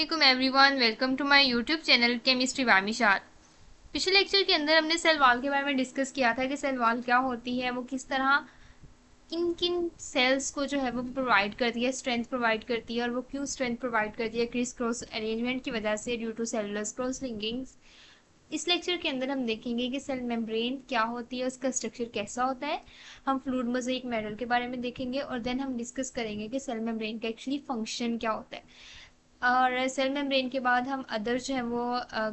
अस्सलाम everyone, welcome to my YouTube channel chemistry by Mishal. पिछले lecture के अंदर हमने सेल वॉल के बारे में डिस्कस किया था कि सेल वॉल क्या होती है, वो किस तरह किन किन सेल्स को जो है वो प्रोवाइड करती है, स्ट्रेंथ प्रोवाइड करती है, और वो क्यों स्ट्रेंथ प्रोवाइड करती है, क्रिस क्रॉस अरेंजमेंट की वजह से, ड्यू टू सेलुलर क्रॉस लिंकिंग्स। इस लेक्चर के अंदर हम देखेंगे कि सेल मेम्ब्रेन क्या होती है, उसका स्ट्रक्चर कैसा होता है। हम फ्लूइड मोज़ेइक मॉडल के बारे में देखेंगे और देन हम डिस्कस करेंगे कि सेल मेम्ब्रेन का एक्चुअली फंक्शन क्या होता है। और सेल मेम्ब्रेन के बाद हम अदर जो है वो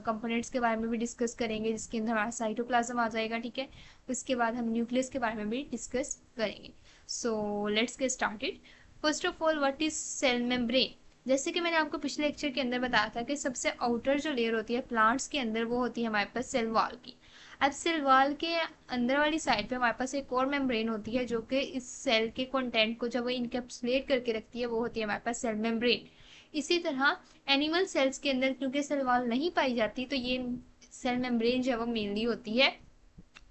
कंपोनेंट्स के बारे में भी डिस्कस करेंगे, जिसके अंदर हमारा साइटोप्लाज्म आ जाएगा। ठीक है, उसके बाद हम न्यूक्लियस के बारे में भी डिस्कस करेंगे। So let's get started. First of all, what is cell membrane. जैसे कि मैंने आपको पिछले लेक्चर के अंदर बताया था कि सबसे आउटर जो लेयर होती है प्लांट्स के अंदर, वो होती है हमारे पास सेल वॉल की। अब सेल वॉल के अंदर वाली साइड पे हमारे पास एक और मेम्ब्रेन होती है जो कि इस सेल के कंटेंट को जब वो इनकैप्सुलेट करके रखती है, वो होती है हमारे पास सेल मेम्ब्रेन। इसी तरह एनिमल सेल्स के अंदर क्योंकि सेल वॉल नहीं पाई जाती, तो ये सेल मेम्ब्रेन जो है वो मेनली होती है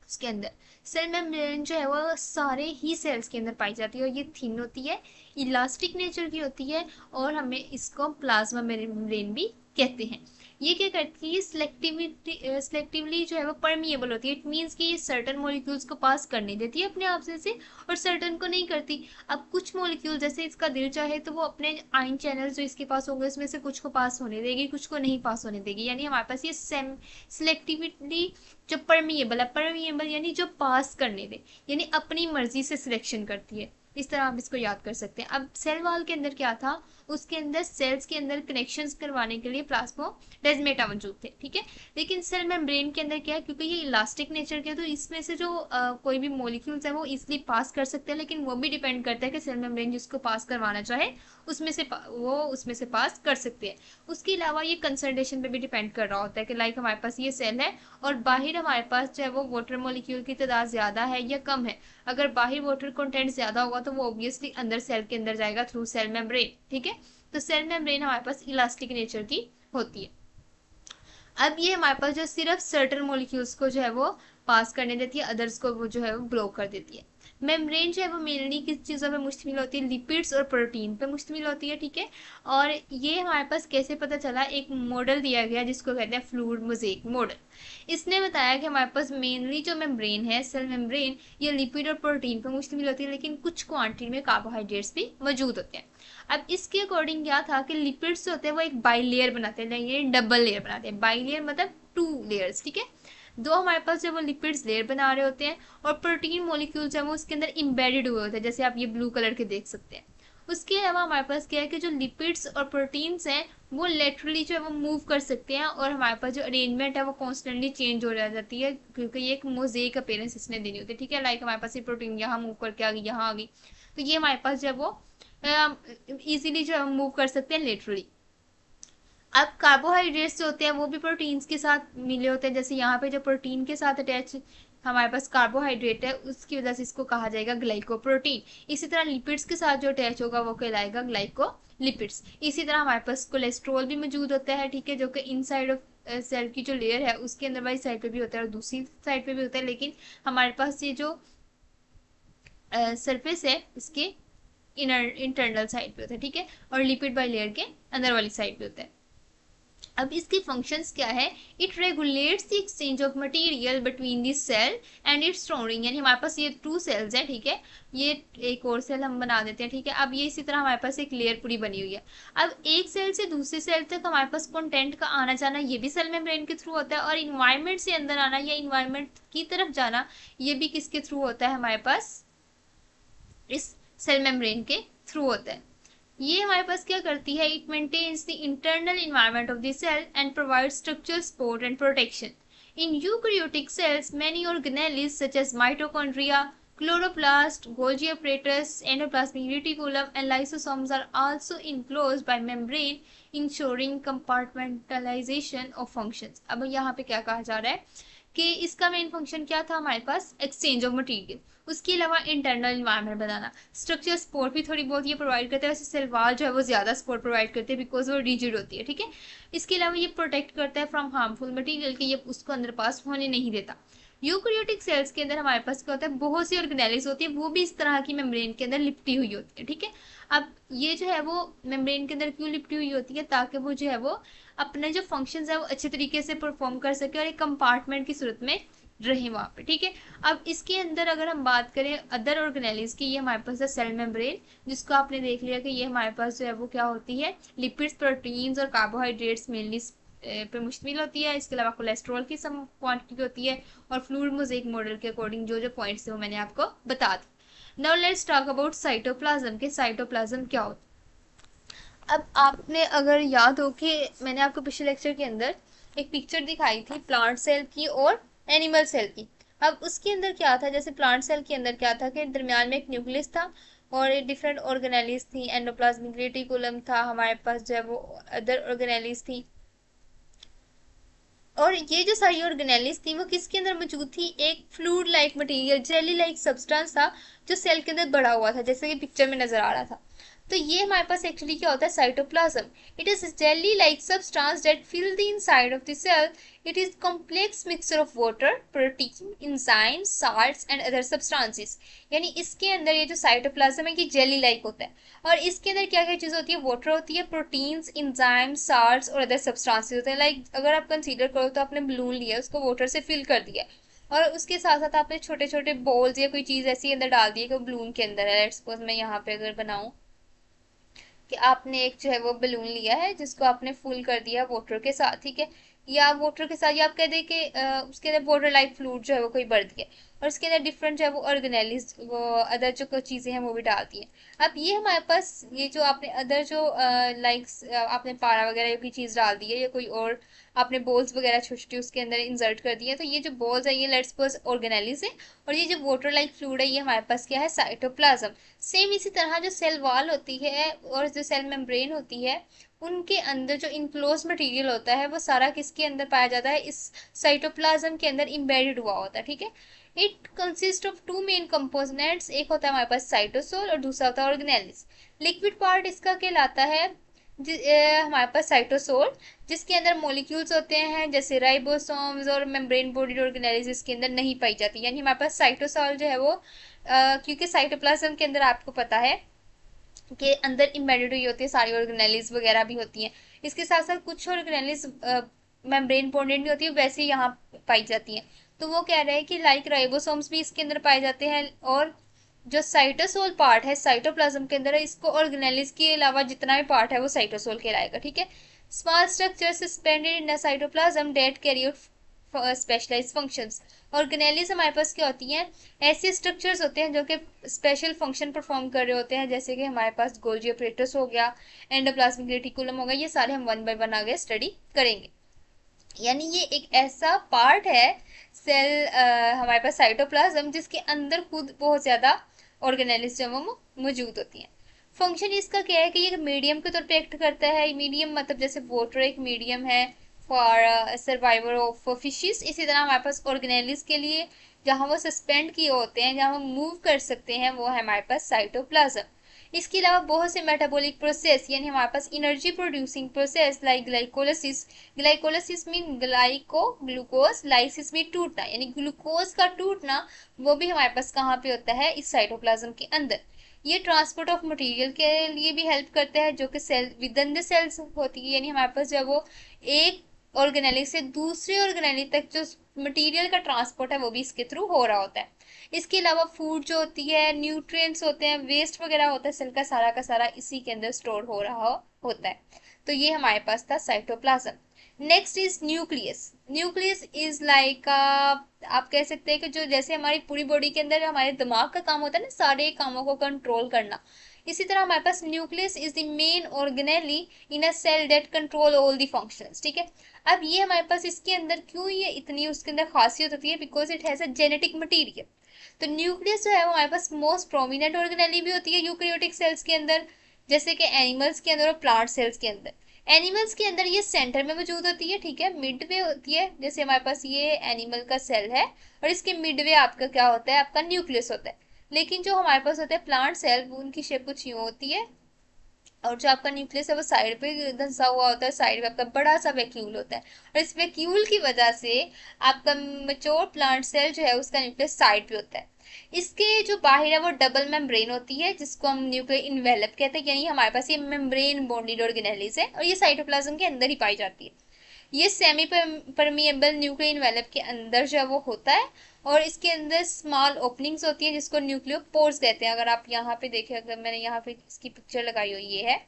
उसके अंदर। सेल मेम्ब्रेन जो है वो सारे ही सेल्स के अंदर पाई जाती है, और ये थिन होती है, इलास्टिक नेचर की होती है, और हमें इसको प्लाज्मा मेम्ब्रेन भी कहते हैं। ये क्या करती है, सिलेक्टिवली जो है वो परमिएबल होती है। इट मीन्स कि ये सर्टन मॉलिक्यूल्स को पास करने देती है अपने आप से, और सर्टन को नहीं करती। अब कुछ मॉलिक्यूल जैसे इसका दिल चाहे तो वो अपने आयन चैनल जो इसके पास होंगे उसमें से कुछ को पास होने देगी, कुछ को नहीं पास होने देगी। यानी हमारे पास ये सिलेक्टिविटी जो परमिएबल यानी जो पास करने दे, यानी अपनी मर्जी से सिलेक्शन करती है। इस तरह आप इसको याद कर सकते हैं। अब सेल वॉल के अंदर क्या था, उसके अंदर सेल्स के अंदर कनेक्शंस करवाने के लिए प्लाज्मोडेस्माटा मौजूद थे। ठीक है, लेकिन सेल मेम्ब्रेन के अंदर क्या है, क्योंकि ये इलास्टिक नेचर के, तो इसमें से जो कोई भी मॉलिक्यूल्स है वो इजिली पास कर सकते हैं, लेकिन वो भी डिपेंड करता है कि सेल मेम्ब्रेन जिसको पास करवाना चाहे उसमें से पास कर सकते हैं। उसके अलावा ये कंसंट्रेशन पे भी डिपेंड कर रहा होता है कि लाइक हमारे पास ये सेल है और बाहर हमारे पास जो है वो वाटर मॉलिक्यूल की तादाद ज्यादा है या कम है। अगर बाहर वाटर कंटेंट ज्यादा होगा तो वो ऑब्वियसली अंदर सेल के अंदर जाएगा थ्रू सेल मेम्ब्रेन। ठीक है, तो सेल मेम्ब्रेन हमारे पास इलास्टिक नेचर की होती है। अब ये हमारे पास जो सिर्फ सर्टन मॉलिक्यूल्स को जो है वो पास करने देती है, अदर्स को वो जो है वो ब्लॉक कर देती है। मेम्ब्रेन जो है वो मेनली किस चीज़ों पे मुश्तमिल होती है, लिपिड्स और प्रोटीन पे मुश्तमिल होती है। ठीक है, और ये हमारे पास कैसे पता चला, एक मॉडल दिया गया जिसको कहते हैं फ्लूइड मोज़ेइक मॉडल। इसने बताया कि हमारे पास मेनली जो मेम्ब्रेन है, सेल मेम्ब्रेन, ये लिपिड और प्रोटीन पे मुश्तमिल होती है, लेकिन कुछ क्वांटिटी में कार्बोहाइड्रेट्स भी मौजूद होते हैं। अब इसके अकॉर्डिंग क्या था कि लिपिड्स होते हैं वो एक बाई लेयर बनाते हैं, ये डबल लेयर बनाते हैं। बाई लेयर मतलब टू लेयर्स। ठीक है, दो हमारे पास जब वो लिपिड्स लेयर बना रहे होते हैं, और प्रोटीन मॉलिक्यूल्स है वो उसके अंदर इम्बेडेड हुए होते हैं, जैसे आप ये ब्लू कलर के देख सकते हैं। उसके अलावा हमारे पास क्या है कि जो लिपिड्स और प्रोटीन्स हैं वो लेटरली जो है वो मूव कर सकते हैं, और हमारे पास जो अरेंजमेंट है वो कॉन्स्टेंटली चेंज हो जाती है, क्योंकि ये एक मोज़ेइक अपीयरेंस इसने देनी होती है। ठीक है, लाइक हमारे पास ये प्रोटीन यहाँ मूव करके आ गई, यहाँ आ गई, तो ये हमारे पास जब वो इजीली जो हम मूव कर सकते हैं लेटरली। अब कार्बोहाइड्रेट्स जो होते हैं वो भी प्रोटीन्स के साथ मिले होते हैं, जैसे यहाँ पे जो प्रोटीन के साथ अटैच हमारे पास कार्बोहाइड्रेट है, उसकी वजह से इसको कहा जाएगा ग्लाइकोप्रोटीन। इसी तरह लिपिड्स के साथ जो अटैच होगा वो कहलाएगा ग्लाइकोलिपिड्स। इसी तरह हमारे पास कोलेस्ट्रॉल भी मौजूद होता है। ठीक है, जो कि इनसाइड ऑफ सेल की जो लेयर है उसके अंदर वाली साइड पे भी होता है और दूसरी साइड पे भी होता है, लेकिन हमारे पास ये जो सरफेस है इसके इंटरनल साइड पे होता है। ठीक है, और लिपिड बाई लेयर के अंदर वाली साइड पे होता है। अब इसकी फंक्शंस क्या है, it regulates the exchange of material between the cell and its surrounding. यानी हमारे पास ये टू सेल्स हैं। ठीक है, ये एक और सेल हम बना देते हैं। ठीक है, अब ये इसी तरह हमारे पास एक लेयर पूरी बनी हुई है। अब एक सेल से दूसरे सेल तक हमारे पास कंटेंट का आना जाना ये भी सेल मेम्ब्रेन के थ्रू होता है, और इन्वायरमेंट से अंदर आना या इन्वायरमेंट की तरफ जाना ये भी किसके थ्रू होता है, हमारे पास इस सेल मेम्ब्रेन के थ्रू होता है। ये हमारे पास क्या करती है, it maintains the internal environment of the cell and provide structural support and protection. In eukaryotic cells many organelles such as mitochondria, chloroplast, Golgi apparatus, endoplasmic reticulum and lysosomes are also enclosed by membrane, ensuring compartmentalization of functions। अब यहाँ पे क्या कहा जा रहा है कि इसका मेन फंक्शन क्या था, हमारे पास एक्सचेंज ऑफ मटेरियल। उसके अलावा इंटरनल इन्वायरमेंट बनाना, स्ट्रक्चर सपोर्ट भी थोड़ी बहुत ये प्रोवाइड करता है, वैसे सेल वॉल जो है वो ज़्यादा सपोर्ट प्रोवाइड करते हैं बिकॉज वो रिजिड होती है, ठीक है। इसके अलावा ये प्रोटेक्ट करता है फ्रॉम हार्मफुल मटीरियल के, ये उसको अंदर पास होने नहीं देता। यूकैरियोटिक सेल्स के अंदर हमारे पास क्या होता है, बहुत सी ऑर्गेनेलिस होती है, वो भी इस तरह की मेम्ब्रेन के अंदर लिपटी हुई होती है, ठीक है। अब ये जो है वो मेम्ब्रेन के अंदर क्यों लिपटी हुई होती है, ताकि वो जो है वो अपने जो फंक्शंस है वो अच्छे तरीके से परफॉर्म कर सके और एक कंपार्टमेंट की सूरत में रहे वहाँ पे, ठीक है। अब इसके अंदर अगर हम बात करें अदर ऑर्गेनेलिस की, ये हमारे पास है सेल मेम्ब्रेन, जिसको आपने देख लिया कि ये हमारे पास जो है वो क्या होती है, लिपिड्स, प्रोटीन्स और कार्बोहाइड्रेट्स मेनली पे मुश्तमिल होती है। इसके अलावा कोलेस्ट्रॉल की सम क्वांटिटी होती है और फ्लूइड मोज़ेक मॉडल के अकॉर्डिंग जो जो पॉइंट्स थे वो मैंने आपको बता दी। Now let's talk about cytoplasm के साइटोप्लाज्म क्या होता है। अब आपने अगर याद हो कि मैंने आपको पिछले लेक्चर के अंदर एक पिक्चर दिखाई थी प्लांट सेल की और एनिमल सेल की। अब उसके अंदर क्या था, जैसे प्लांट सेल के अंदर क्या था कि दरमियान में एक न्यूक्लियस था और डिफरेंट ऑर्गेनेलिस थी, एंडोप्लाज्मिक रेटिकुलम था, हमारे पास जो है वो अदर ऑर्गेनेलिस थी। और ये जो सारी ऑर्गेनेलिस थी वो किसके अंदर मौजूद थी, एक fluid like material, jelly like substance था जो सेल के अंदर बड़ा हुआ था, जैसे कि पिक्चर में नजर आ रहा था। तो ये हमारे पास एक्चुअली क्या होता है, cytoplasm. It is jelly like substance that fill the inside of the cell. It is complex mixture of water, protein, enzyme, salts and other substances. यानी इसके अंदर ये जो साइटोप्लाज्म है ये जेली लाइक होता है और इसके अंदर क्या क्या चीज़ होती है, वाटर होती है, प्रोटीन्स, एंजाइम, साल्ट्स और अदर सब्सटेंसेस होते हैं। लाइक अगर आप कंसीडर करो तो आपने बलून लिया, उसको वाटर से फिल कर दिया और उसके साथ साथ आपने छोटे छोटे बॉल्स या कोई चीज़ ऐसी अंदर डाल दी है कि बलून के अंदर है। लेट्स सपोज मैं यहाँ पे अगर बनाऊँ कि आपने एक जो है वो बलून लिया है जिसको आपने फुल कर दिया वाटर के साथ, ठीक है, या वाटर के साथ, या आप कह दें कि उसके अंदर वाटर लाइक फ्लूइड जो है वो कोई भर दिया और उसके अंदर डिफरेंट जो है वो ऑर्गेनेलिस, वो अदर जो चीज़ें हैं वो भी डालती हैं। अब ये हमारे पास ये जो आपने अदर जो लाइक्स आपने पारा वगैरह की चीज़ डाल दी है या कोई और आपने बॉल्स वगैरह छोटी छोटी उसके अंदर इंसर्ट कर दी है, तो ये जो बॉल्स है ये लेट्स सपोज ऑर्गेनेलिस है और ये जो वाटर लाइक फ्लूइड है ये हमारे पास क्या है, साइटोप्लाज्म। सेम इसी तरह जो सेल वॉल होती है और जो सेल मेम्ब्रेन होती है उनके अंदर जो इनक्लोज मटेरियल होता है वो सारा किसके अंदर पाया जाता है, इस साइटोप्लाज्म के अंदर इम्बेडेड हुआ होता है, ठीक है। It consist of two main components, एक होता है हमारे पास साइटोसोल और दूसरा होता है ऑर्गेनेलिस। लिक्विड पार्ट इसका कहलाता है हमारे पास साइटोसोल, जिसके अंदर मॉलिक्यूल्स होते हैं जैसे राइबोसोम्स और मेम्ब्रेन बॉडीड ऑर्गेनेलिस इसके अंदर नहीं पाई जाती। यानी हमारे पास साइटोसोल जो है वो क्योंकि साइटोप्लाज्म के अंदर आपको पता है के अंदर इम्बेडेड हुई होती है, सारी ऑर्गेनेलिस वगैरह भी होती हैं। इसके साथ साथ कुछ ऑर्गेनेलिस मेम्ब्रेन बॉन्डेड भी होती है, वैसे यहाँ पाई जाती हैं। तो वो कह रहे हैं कि लाइक राइबोसोम्स भी इसके अंदर पाए जाते हैं और जो साइटोसोल पार्ट है साइटोप्लाज्म के अंदर है, इसको ऑर्गेनेलिस के अलावा जितना भी पार्ट है वो साइटोसोल कहलाएगा, ठीक है। Small structure suspended in the cytoplasm that carry out specialised functions. Organelles हमारे पास क्या होती हैं, ऐसे स्ट्रक्चर्स होते हैं जो कि स्पेशल फंक्शन परफॉर्म कर रहे होते हैं, जैसे कि हमारे पास गोल्जी ऑपरेटस हो गया, एंडोप्लाज्मिक रेटिकुलम हो गया, ये सारे हम वन बाय वन आगे स्टडी करेंगे। यानी ये एक ऐसा पार्ट है सेल हमारे पास साइटोप्लाज्म जिसके अंदर खुद बहुत ज़्यादा ऑर्गेनेलिस जो वो मौजूद होती हैं। फंक्शन इसका क्या है कि ये मीडियम के तौर पे एक्ट करता है। मीडियम मतलब जैसे वाटर एक मीडियम है फॉर सर्वाइवल ऑफ फिशेस, इसी तरह हमारे पास ऑर्गेनेलिस के लिए जहाँ वो सस्पेंड किए होते हैं, जहाँ वो मूव कर सकते हैं, वो है हमारे पास साइटोप्लाज्म। इसके अलावा बहुत से मेटाबॉलिक प्रोसेस यानी हमारे पास energy producing process like glycolysis, glycolysis mean glyco glucose, lysis mean टूटना, यानी ग्लूकोज का टूटना, वो भी हमारे पास कहाँ पे होता है, इस साइटोप्लाज्म के अंदर। ये ट्रांसपोर्ट ऑफ मटेरियल के लिए भी हेल्प करता है जो कि cell within the cells होती है, यानी हमारे पास जब वो एक ऑर्गेनेली से दूसरे ऑर्गेनेली तक जो मटेरियल का ट्रांसपोर्ट है वो भी इसके थ्रू हो रहा होता है। इसके अलावा फूड जो होती है, न्यूट्रिएंट्स होते हैं, वेस्ट वगैरह होता है, सेल का सारा इसी के अंदर स्टोर हो रहा होता है। तो ये हमारे पास था cytoplasm. Next is nucleus. Nucleus is like आप कह सकते हैं कि जो जैसे हमारी पूरी बॉडी के अंदर हमारे दिमाग का काम होता है ना, सारे कामों को कंट्रोल करना, इसी तरह हमारे पास nucleus is the main organelle in a cell that control all the functions, ठीक है। अब ये हमारे पास इसके अंदर क्यों ये इतनी उसके अंदर खासियत होती है, because it has a genetic material. तो न्यूक्लियस जो है वो हमारे पास मोस्ट प्रोमिनेंट ऑर्गेनेली भी होती है यूकैरियोटिक सेल्स के अंदर, जैसे कि एनिमल्स के अंदर और प्लांट सेल्स के अंदर। एनिमल्स के अंदर ये सेंटर में मौजूद होती है, ठीक है, मिड में होती है। जैसे हमारे पास ये एनिमल का सेल है और इसके मिड में आपका क्या होता है, आपका न्यूक्लियस होता है। लेकिन जो हमारे पास होता है प्लांट सेल, वो उनकी शेप कुछ यूं होती है, और जो आपका न्यूक्लियस है वो साइड पे धंसा हुआ होता है, साइड में आपका बड़ा सा वैक्यूल होता है, और इस वैक्यूल की वजह से आपका मेच्योर प्लांट सेल जो है उसका न्यूक्लियस साइड पे होता है। इसके जो बाहर है वो डबल मेम्ब्रेन होती है, जिसको हम न्यूक्लियर इन्वेलप कहते हैं, यानी हमारे पास ये मेम्ब्रेन बॉन्डेड ऑर्गेनेलिस है, और ये साइटोप्लाज्म के अंदर ही पाई जाती है। ये सेमी परमिएबल न्यूक्लियर इन्वेलप के अंदर जो है वो होता है, और इसके अंदर स्मॉल ओपनिंग्स होती है जिसको न्यूक्लियर पोर्स कहते हैं। अगर आप यहाँ पे देखें, अगर मैंने यहाँ पे इसकी पिक्चर लगाई हुई ये है।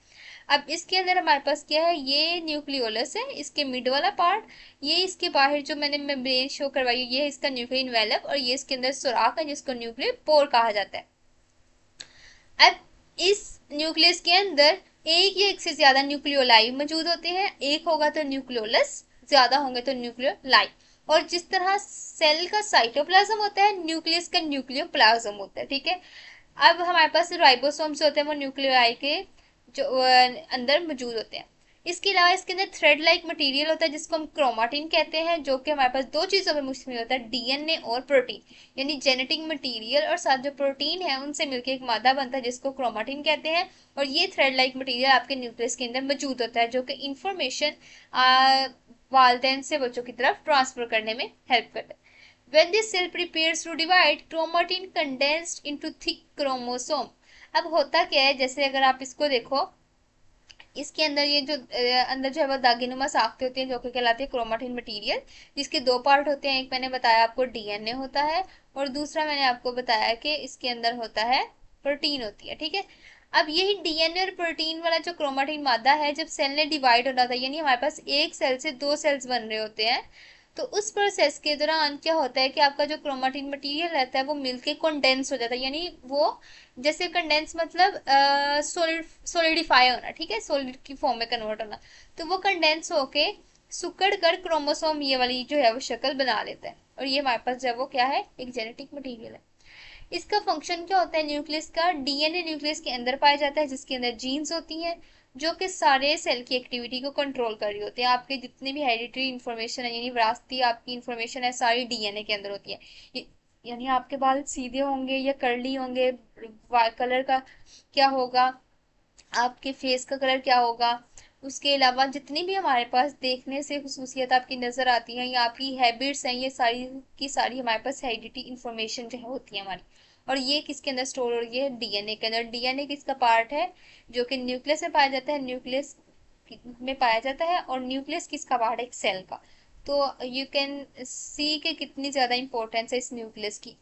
अब इसके अंदर हमारे पास क्या है, ये न्यूक्लियोलस है, इसके मिड वाला पार्ट। ये इसके बाहर जो मैंने मेम्ब्रेन शो करवाई ये है इसका न्यूक्लियर इन्वेलप, और ये इसके अंदर सुराख है जिसको न्यूक्लियर पोर कहा जाता है। अब इस न्यूक्लियस के अंदर एक या एक से ज्यादा न्यूक्लियोलाई मौजूद होते हैं, एक होगा तो न्यूक्लियोलस, ज्यादा होंगे तो न्यूक्लियोलाई। और जिस तरह सेल का साइटोप्लाज्म होता है, न्यूक्लियस का न्यूक्लियोप्लाज्म होता है, ठीक है। अब हमारे पास राइबोसोम्स होते हैं, वो न्यूक्लियोलाई के जो अंदर मौजूद होते हैं। इसके अलावा इसके अंदर थ्रेड लाइक मटेरियल होता है जिसको हम क्रोमाटिन कहते हैं, जो कि हमारे पास दो चीजों पर मुश्तमिल होता है, डीएनए और प्रोटीन, यानी जेनेटिक मटेरियल और साथ जो प्रोटीन है उनसे मिलकर एक मादा बनता है जिसको क्रोमाटिन कहते हैं। और ये थ्रेड लाइक मटेरियल आपके न्यूक्लियस के अंदर मौजूद होता है, जो कि इंफॉर्मेशन वालदेन से बच्चों की तरफ ट्रांसफर करने में हेल्प करता है। When the cell prepares to divide, chromatin condensed into thick chromosome। अब होता क्या है, जैसे अगर आप इसको देखो, इसके अंदर ये जो अंदर जो है वो दागिनुमा साख्ते होती हैं जो कि कहलाती है क्रोमाटिन मटेरियल, जिसके दो पार्ट होते हैं। एक मैंने बताया आपको डीएनए होता है, और दूसरा मैंने आपको बताया कि इसके अंदर होता है प्रोटीन होती है, ठीक है। अब यही डीएनए और प्रोटीन वाला जो क्रोमाटिन मादा है, जब सेल ने डिवाइड होना था, यानी हमारे पास एक सेल से दो सेल्स बन रहे होते हैं, तो उस प्रोसेस के दौरान क्या होता है कि आपका जो क्रोमाटिन मटेरियल रहता है वो मिलके कंडेंस हो जाता है, यानी वो जैसे कंडेंस मतलब सोलिडिफाई होना, ठीक है, सॉलिड की फॉर्म में कन्वर्ट होना। तो वो कंडेंस होके सुकड़ कर क्रोमोसोम ये वाली जो है वो शक्ल बना लेता है, और ये हमारे पास जब वो क्या है, एक जेनेटिक मटेरियल है। इसका फंक्शन क्या होता है न्यूक्लियस का, डीएनए न्यूक्लियस के अंदर पाया जाता है जिसके अंदर जीन्स होती हैं जो कि सारे सेल की एक्टिविटी को कंट्रोल कर रही होती है। आपके जितने भी हेरिडिटरी इंफॉर्मेशन है, यानी विरासती आपकी इंफॉर्मेशन है, सारी डीएनए के अंदर होती है। यानी आपके बाल सीधे होंगे या कर्ली होंगे, कलर का क्या होगा, आपके फेस का कलर क्या होगा, उसके अलावा जितनी भी हमारे पास देखने से खसूसियत आपकी नजर आती हैं या आपकी हैबिट्स हैं, ये सारी की सारी हमारे पास हेरिडिटी इंफॉर्मेशन जो है होती है हमारी। और ये किसके अंदर स्टोर हो रही है, डीएनए के अंदर। डीएनए किसका पार्ट है, जो कि न्यूक्लियस में पाया जाता है, न्यूक्लियस में पाया जाता है, और न्यूक्लियस किसका पार्ट है, एक सेल का। तो यू कैन सी के कितनी ज्यादा इंपॉर्टेंस है इस न्यूक्लियस की।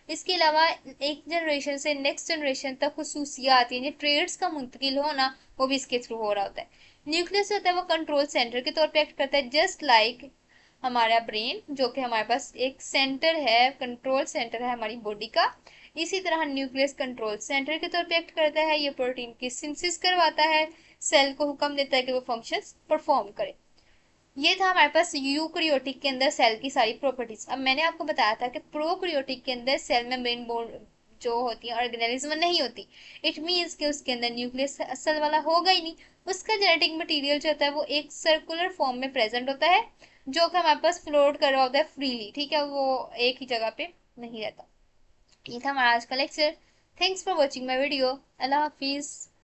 इसके अलावा एक जनरेशन से नेक्स्ट जनरेशन तक खसूसियात आती हैं, ट्रेड्स का मुंतकिल होना, वो भी इसके थ्रू हो रहा होता है। न्यूक्लियस होता है वो कंट्रोल सेंटर के तौर पे एक्ट करता है, जस्ट लाइक हमारा ब्रेन, जो कि हमारे पास एक सेंटर है, कंट्रोल सेंटर है हमारी बॉडी का। इसी तरह न्यूक्लियस कंट्रोल सेंटर के तौर पे एक्ट करता है, ये प्रोटीन की सिंथेसिस करवाता है, सेल को हुक्म देता है कि वो फंक्शंस परफॉर्म करे। ये था हमारे पास यूकैरियोटिक के अंदर सेल की सारी प्रॉपर्टीज। अब मैंने आपको बताया था कि प्रोकैरियोटिक के अंदर सेल मेम्ब्रेन जो होती है ऑर्गेनेलिज्म नहीं होती। इट मीन्स कि उसके अंदर न्यूक्लियस असल वाला होगा ही नहीं। उसका जेनेटिक मटेरियल जो होता है वो एक सर्कुलर फॉर्म में प्रेजेंट होता है, जो कि हमारे पास फ्लोट कर रहा होता है फ्रीली, ठीक है, वो एक ही जगह पे नहीं रहता। ये था हमारा आज का lecture. Thanks for watching my video. Allah Hafiz.